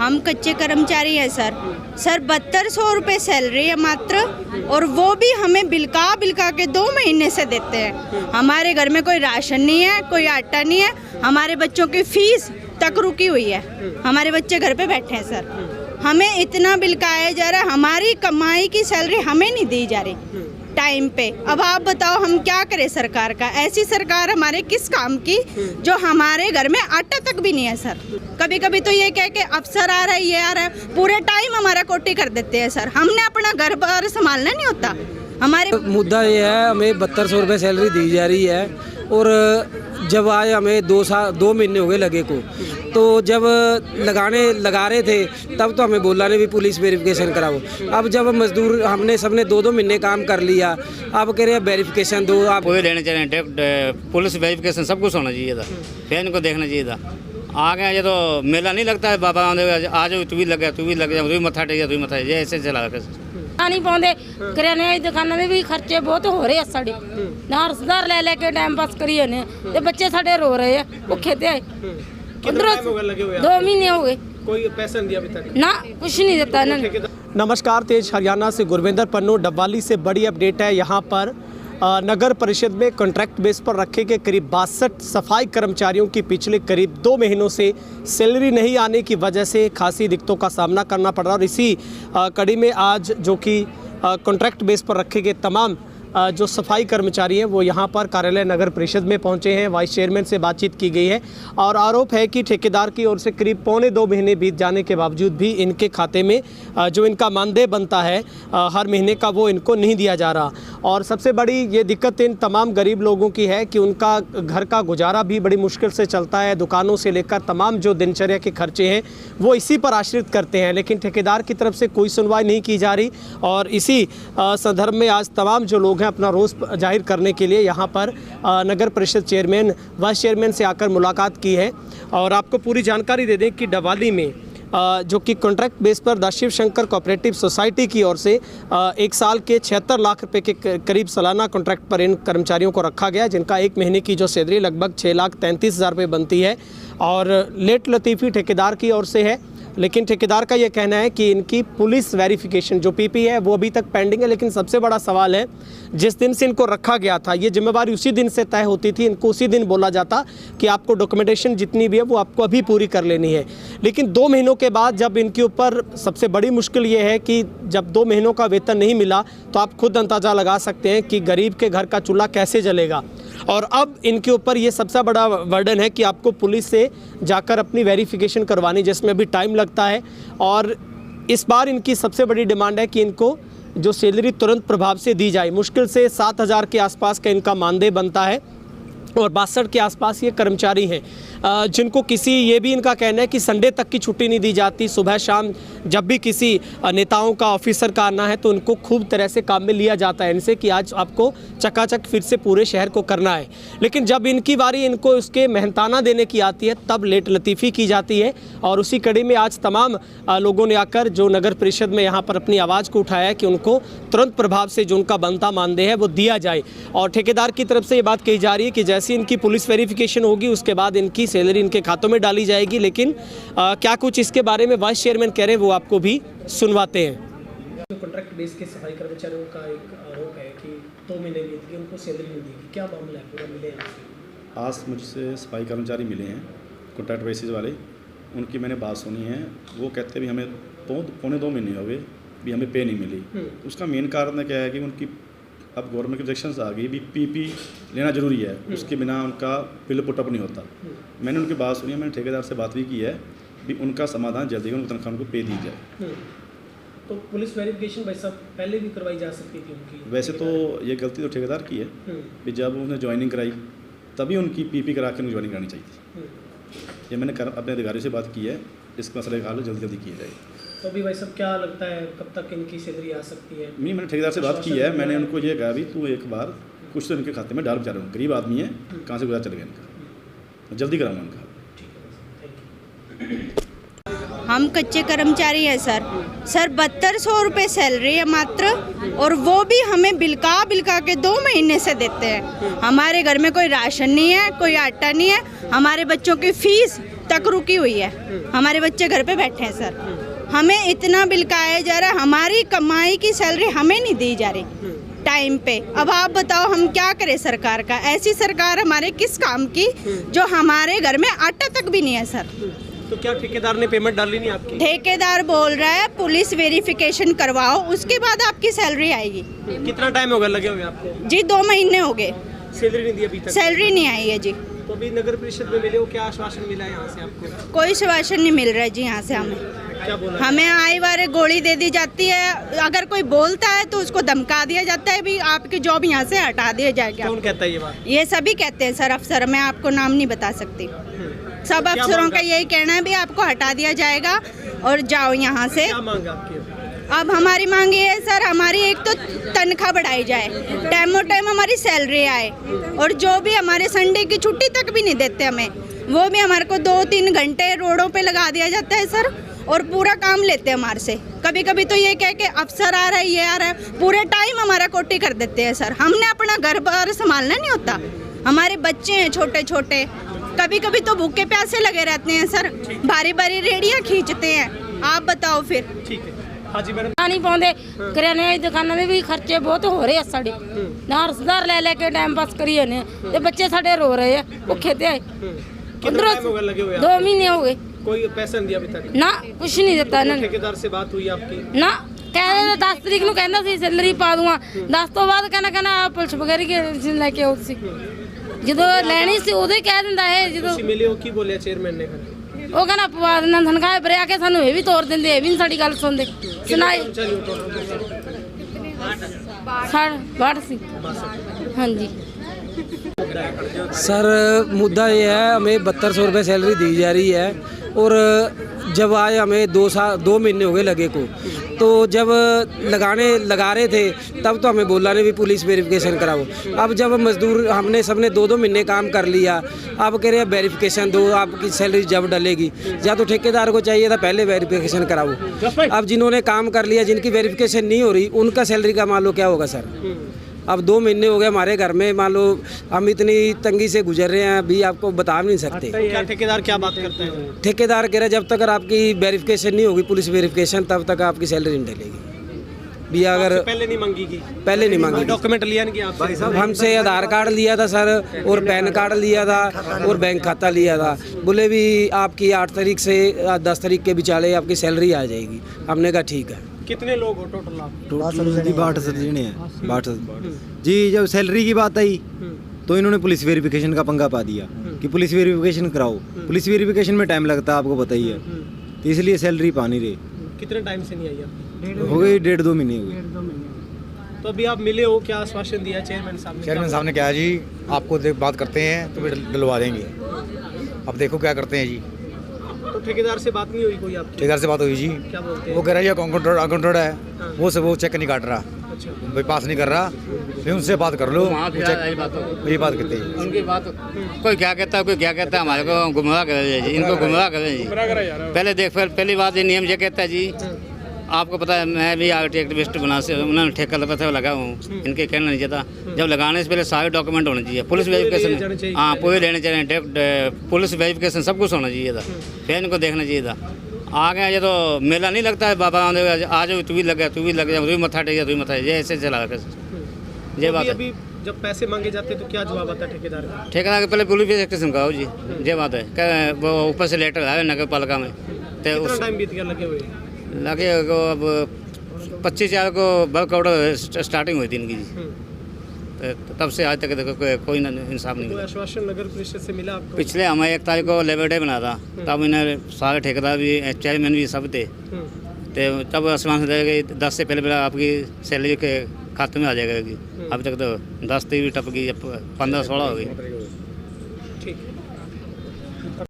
हम कच्चे कर्मचारी हैं सर। 7200 रुपये सैलरी है मात्र, और वो भी हमें बिलका के 2 महीने से देते हैं। हमारे घर में कोई राशन नहीं है, कोई आटा नहीं है, हमारे बच्चों की फीस तक रुकी हुई है। हमारे बच्चे घर पे बैठे हैं सर, हमें इतना बिलकाया जा रहा है, हमारी कमाई की सैलरी हमें नहीं दी जा रही टाइम पे। अब आप बताओ हम क्या करें सरकार का? ऐसी सरकार हमारे किस काम की जो हमारे घर में आटा तक भी नहीं है सर। कभी कभी तो ये कह के अफसर आ रहा है, ये आ रहा है, पूरे टाइम हमारा कोटी कर देते हैं सर। हमने अपना घर बार संभालना नहीं होता। हमारे मुद्दा ये है, हमें 7200 रुपये सैलरी दी जा रही है, और जब आज हमें 2 महीने हो गए लगे को, तो जब लगा रहे थे तब तो हमें बोला नहीं भी पुलिस वेरिफिकेशन कराओ। अब जब मजदूर हमने सबने 2 महीने काम कर लिया, अब कह रहे हैं वेरिफिकेशन दो। आप पूरे लेने चाहिए, पुलिस वेरिफिकेशन सब कुछ होना चाहिए था, फिर इनको देखना चाहिए था। आ गए ये तो मेला नहीं लगता है, बाबा आ जाओ तू भी लग गया, तू भी मत्था टेक, तू भी मत्था, ये ऐसे चला नहीं पाते। किराने की दुकानों में भी खर्चे बहुत हो रहे हैं साढ़े, ना रिश्तेदार ले लेके टाइम पास करिए ने, ते बच्चे साढ़े रो रहे हैं भूखे थे। 2 महीने हो गए, कोई पैसा नहीं दिया अभी तक ना कुछ नहीं देता इन्होंने। नमस्कार, तेज हरियाणा से गुरविंदर पन्नू डब्बाली से बड़ी अपडेट है। यहाँ पर नगर परिषद में कॉन्ट्रैक्ट बेस पर रखे गए करीब 62 सफाई कर्मचारियों की पिछले करीब 2 महीनों से सैलरी नहीं आने की वजह से खासी दिक्कतों का सामना करना पड़ रहा है। और इसी कड़ी में आज जो कि कॉन्ट्रैक्ट बेस पर रखे गए तमाम जो सफाई कर्मचारी हैं वो यहाँ पर कार्यालय नगर परिषद में पहुँचे हैं। वाइस चेयरमैन से बातचीत की गई है और आरोप है कि ठेकेदार की ओर से करीब 1.25 महीने बीत जाने के बावजूद भी इनके खाते में जो इनका मानदेय बनता है हर महीने का, वो इनको नहीं दिया जा रहा। और सबसे बड़ी ये दिक्कत इन तमाम गरीब लोगों की है कि उनका घर का गुजारा भी बड़ी मुश्किल से चलता है। दुकानों से लेकर तमाम जो दिनचर्या के खर्चे हैं वो इसी पर आश्रित करते हैं, लेकिन ठेकेदार की तरफ से कोई सुनवाई नहीं की जा रही। और इसी संदर्भ में आज तमाम जो लोग अपना रोष जाहिर करने के लिए यहाँ पर नगर परिषद चेयरमैन वाइस चेयरमैन से आकर मुलाकात की है। और आपको पूरी जानकारी दे दें कि डवाली में जो कि कॉन्ट्रैक्ट बेस पर the Shiv Shankar cooperative society की ओर से 1 साल के 76 लाख रुपए के करीब सालाना कॉन्ट्रैक्ट पर इन कर्मचारियों को रखा गया, जिनका 1 महीने की जो सैलरी लगभग 6,33,000 रुपये बनती है। और लेट लतीफ़ी ठेकेदार की ओर से है, लेकिन ठेकेदार का ये कहना है कि इनकी पुलिस वेरिफिकेशन जो पीपी है वो अभी तक पेंडिंग है। लेकिन सबसे बड़ा सवाल है, जिस दिन से इनको रखा गया था ये जिम्मेवारी उसी दिन से तय होती थी, इनको उसी दिन बोला जाता कि आपको डॉक्यूमेंटेशन जितनी भी है वो आपको अभी पूरी कर लेनी है। लेकिन 2 महीनों के बाद जब इनके ऊपर सबसे बड़ी मुश्किल ये है कि जब 2 महीनों का वेतन नहीं मिला तो आप खुद अंदाज़ा लगा सकते हैं कि गरीब के घर का चूल्हा कैसे जलेगा। और अब इनके ऊपर ये सबसे बड़ा बर्डन है कि आपको पुलिस से जाकर अपनी वेरिफिकेशन करवानी, जिसमें अभी टाइम लगता है। और इस बार इनकी सबसे बड़ी डिमांड है कि इनको जो सैलरी तुरंत प्रभाव से दी जाए। मुश्किल से 7,000 के आसपास का इनका मानदेय बनता है और 62 के आसपास ये कर्मचारी हैं जिनको ये भी इनका कहना है कि संडे तक की छुट्टी नहीं दी जाती। सुबह शाम जब भी किसी नेताओं का ऑफिसर का आना है तो उनको खूब तरह से काम में लिया जाता है इनसे कि आज आपको चकाचक फिर से पूरे शहर को करना है। लेकिन जब इनकी बारी इनको उसके मेहनताना देने की आती है तब लेट लतीफ़ी की जाती है। और उसी कड़ी में आज तमाम लोगों ने आकर जो नगर परिषद में यहाँ पर अपनी आवाज़ को उठाया है कि उनको तुरंत प्रभाव से जो उनका बनता मानदेय है वो दिया जाए। और ठेकेदार की तरफ से ये बात कही जा रही है कि जैसे इनकी पुलिस वेरिफिकेशन होगी उसके बाद इनकी सैलरी इनके खातों में डाली जाएगी। लेकिन क्या कुछ इसके बारे में वाइस चेयरमैन कह रहे हैं वो आपको भी सुनवाते हैं। कॉन्ट्रैक्ट बेस के सफाई कर्मचारियों का एक आरोप है कि 2 महीने बीत गए उनको सैलरी नहीं दी। क्या मामला है पूरा? मिले आज मुझसे सफाई कर्मचारी मिले हैं कॉन्ट्रैक्ट बेसिस वाले, उनकी मैंने बात सुनी है। वो कहते भी हमें 2.25 महीने हो गए भी हमें पे नहीं मिली। उसका मेन कारण क्या है कि उनकी अब गवर्नमेंट की ऑब्जेक्शंस आ गई भी पीपी लेना जरूरी है, उसके बिना उनका बिल पुटअप नहीं होता। मैंने उनकी बात सुनी है, मैंने ठेकेदार से बात भी की है भी उनका समाधान जल्दी उनकी तनख्वाह उनको पे दी जाए। तो पुलिस वेरिफिकेशन भाई साहब पहले भी करवाई जा सकती थी उनकी। वैसे तो ये गलती तो ठेकेदार की है कि जब उन्होंने ज्वाइनिंग कराई तभी उनकी पीपी करा के उनको ज्वाइनिंग करानी चाहिए थी। ये मैंने अपने अधिकारियों से बात की है, इस मसले का हल जल्दी किया जाए। तो अभी भाई साहब क्या लगता है कब तक इनकी सैलरी आ सकती है? नहीं, मैंने ठेकेदार से बात की है, मैंने उनको ये कहा भी तू एक बार कुछ तो इनके खाते में डाल जा रहा हूँ, गरीब आदमी है, कहाँ से गुजार चलेगा इनका, जल्दी कराऊंगा इनका। हम कच्चे कर्मचारी हैं सर। 7200 रुपये सैलरी है मात्र, और वो भी हमें बिलका के 2 महीने से देते हैं। हमारे घर में कोई राशन नहीं है, कोई आटा नहीं है, हमारे बच्चों की फीस तक रुकी हुई है। हमारे बच्चे घर पे बैठे हैं सर, हमें इतना बिलकाया जा रहा है, हमारी कमाई की सैलरी हमें नहीं दी जा रही टाइम पे। अब आप बताओ हम क्या करें सरकार का? ऐसी सरकार हमारे किस काम की जो हमारे घर में आटा तक भी नहीं है सर। तो क्या ठेकेदार ने पेमेंट डाली नहीं आपकी? ठेकेदार बोल रहा है पुलिस वेरिफिकेशन करवाओ उसके बाद आपकी सैलरी आएगी। कितना टाइम होगा लगे हुए आपको? जी 2 महीने हो गए, सैलरी नहीं दी अभी तक? सैलरी नहीं आई है जी। तो अभी नगर परिषद में मिले हो, क्या आश्वासन मिला है यहाँ से आपको? कोई आश्वासन नहीं मिल रहा है जी यहाँ से हमें। क्या बोला? हमें आई बार गोली दे दी जाती है, अगर कोई बोलता है तो उसको धमका दिया जाता है भी आपकी जॉब यहाँ से हटा दिया जाएगा। कौन कहता है ये बात? ये सभी कहते हैं सर अफसर, मैं आपको नाम नहीं बता सकती। सब अफसरों का यही कहना है भी आपको हटा दिया जाएगा और जाओ यहाँ से। क्या मांग है आपकी? अब हमारी मांग ये है सर, हमारी एक तो तनख्वाह बढ़ाई जाए, टाइमों टाइम हमारी सैलरी आए, और जो भी हमारे संडे की छुट्टी तक भी नहीं देते हमें, वो भी हमारे को 2-3 घंटे रोडों पे लगा दिया जाता है सर, और पूरा काम लेते हैं हमारे से। कभी कभी तो ये कह के अफसर आ रहा है, ये आ रहा है, पूरे टाइम हमारा कोटी कर देते हैं सर। हमने अपना घर बार संभालना नहीं होता, हमारे बच्चे हैं छोटे छोटे, कभी कभी तो भूखे प्यासे लगे रहते हैं सर, भारी भारी रेडियाँ खींचते हैं। आप बताओ फिर। ठीक है, हाँ जी मैडम। नहीं पाते करियाने वाली दुकानों ਦੇ ਵੀ ਖਰਚੇ ਬਹੁਤ ਹੋ ਰਹੇ ਆ ਸਾਡੇ ਨਾ ਰਸਦਾਰ ਲੈ ਕੇ ਟਾਈਮ ਪਾਸ ਕਰੀ ਜਾਂਦੇ ਆ ਤੇ ਬੱਚੇ ਸਾਡੇ ਰੋ ਰਹੇ ਆ ਭੁੱਖੇ ਤੇ ਆਏ। कितना टाइम होगा लगे हुए? 2 महीने हो गए, कोई पैसा नहीं दिया अभी तक? ना कुछ नहीं ਦਿੱਤਾ ਇਹਨਾਂ ਨੇ। ठेकेदार से बात हुई आपकी? ਨਾ ਕਹਿੰਦੇ 10 ਤਰੀਕ ਨੂੰ ਕਹਿੰਦਾ ਸੀ ਸੈਲਰੀ ਪਾ ਦੂੰਗਾ, 10 ਤੋਂ ਬਾਅਦ ਕਹਿੰਦਾ ਪੁਲਿਸ ਵਗੈਰੀ ਕੇ ਲੈ ਕੇ ਆਉ ਤੁਸੀਂ, ਜਦੋਂ ਲੈਣੀ ਸੀ ਉਦੋਂ ਹੀ ਕਹਿ ਦਿੰਦਾ ਹੈ। ਜਦੋਂ ਤੁਸੀਂ ਮਿਲੇ ਹੋ, ਕੀ ਬੋਲਿਆ ਚੇਅਰਮੈਨ ਨੇ? ਉਹ ਕਹਿੰਦਾ ਪਵਾ ਦਿੰਦਾ ਤਨਖਾਹ ਭਰੇ ਆ ਕੇ ਸਾਨੂੰ ਇਹ ਵੀ ਤੋੜ ਦਿੰਦੇ, ਇਹ ਵੀ ਨੀ ਸਾਡੀ ਗੱਲ ਸੁਣਦੇ। ਸੁਣਾਈ ਬਾੜ ਸੀ। ਹਾਂਜੀ सर मुद्दा ये है, हमें 7200 रुपये सैलरी दी जा रही है, और जब आए हमें 2 महीने हो गए लगे को, तो जब लगा रहे थे तब तो हमें बोला नहीं भी पुलिस वेरिफिकेशन कराओ। अब जब मजदूर हमने सबने 2-2 महीने काम कर लिया, अब कह रहे हैं वेरिफिकेशन दो, आपकी सैलरी जब डलेगी। या तो ठेकेदार को चाहिए था पहले वेरिफिकेशन कराओ। अब जिन्होंने काम कर लिया, जिनकी वेरिफिकेशन नहीं हो रही, उनका सैलरी का मान लो क्या होगा सर। अब 2 महीने हो गए हमारे घर में, मान लो हम इतनी तंगी से गुजर रहे हैं, अभी आपको बता नहीं सकते। क्या ठेकेदार क्या बात करता है? ठेकेदार कह रहे जब तक आपकी वेरिफिकेशन नहीं होगी, पुलिस वेरिफिकेशन, तब तक आपकी सैलरी नहीं डलेगी। भी अगर पहले नहीं मांगी की? पहले नहीं मांगी। डॉक्यूमेंट लिया नहीं आपसे? हमसे आधार कार्ड लिया था सर, और पैन कार्ड लिया था, और बैंक खाता लिया था। बोले भी आपकी 8 तारीख से 10 तारीख के बिचाले आपकी सैलरी आ जाएगी। हमने कहा ठीक है। कितने लोग हो टोटल आप? बाट जने हैं, 62 जी। जब सैलरी की बात आई तो इन्होंने पुलिस वेरिफिकेशन का पंगा पा दिया कि पुलिस वेरिफिकेशन कराओ। पुलिस वेरिफिकेशन में टाइम लगता है, आपको पता ही है, तो इसलिए सैलरी पा नहीं रही। कितने टाइम से नहीं आई आपकी? हो गई 1.5-2 महीने हो गए। तो अभी आप मिले हो, क्या आश्वासन दिया चेयरमैन साहब ने? चेयरमैन साहब ने कहा जी आपको बात करते हैं तो फिर डलवा देंगे, अब देखो क्या करते हैं जी। तो ठेकेदार से बात नहीं हुई कोई आपकी? ठेकेदार से बात हुई जी, क्या बोलते हैं? वो कह रहा है अकाउंटेंट है, वो चेक नहीं काट रहा, अच्छा, भाई पास नहीं कर रहा, फिर उनसे बात कर लो। वहाँ भी यही बात हो, ये बात कहते हैं उनकी बात कोई क्या कहता है, कोई क्या कहता है, हमारे को गुमराह कर जी, इनको गुमराह करें जी। पहली बात ये नियम ये कहता है जी, आपको पता है मैं भी आईटी एक्टिविस्ट बना से उन्होंने ठेका पैसा लगा हूँ, इनके कहना नहीं चाहता। जब लगाने से पहले सारे डॉक्यूमेंट होने चाहिए, पुलिस वेरिफिकेशन, हाँ पूरे लेने चाहिए, पुलिस वेरिफिकेशन सब कुछ होना चाहिए था, फिर इनको देखना चाहिए था। आ गया ये तो मेला नहीं लगता है, बाबा आ जाओ तू भी लग गया, तू भी लग गया, तू भी मत्था टेक गया, तू भी मत्था, ये ऐसे चला ये बात है। अभी जब पैसे मांगे जाते तो क्या जवाब आता है ठेकेदार का? ठेकेदार के पहले पुलिस वेरिफिकेशन कराओ जी, ये बात है। क्या वो ऊपर से लेटर आया नगर पालिका में, तो कितना टाइम बीत गया लगे हुए? लगे को अब 25 को वर्क ऑर्डर स्टार्टिंग हुई थी इनकी जी, तो तब से आज तक देखो कोई इंसाफ नहीं कोई मिला। आश्वासन नगर परिषद से मिला आपको? पिछले हमें 1 तारीख को लेबर डे बना था, तब इन्हें सारे ठेकेदार भी चेयरमैन भी सब थे, तो तब आसमान से गई 10 से पहले आपकी सैलरी के खाते में आ जाएगी। अभी तक तो 10 भी टप गई, 15-16 हो गई। ठीक।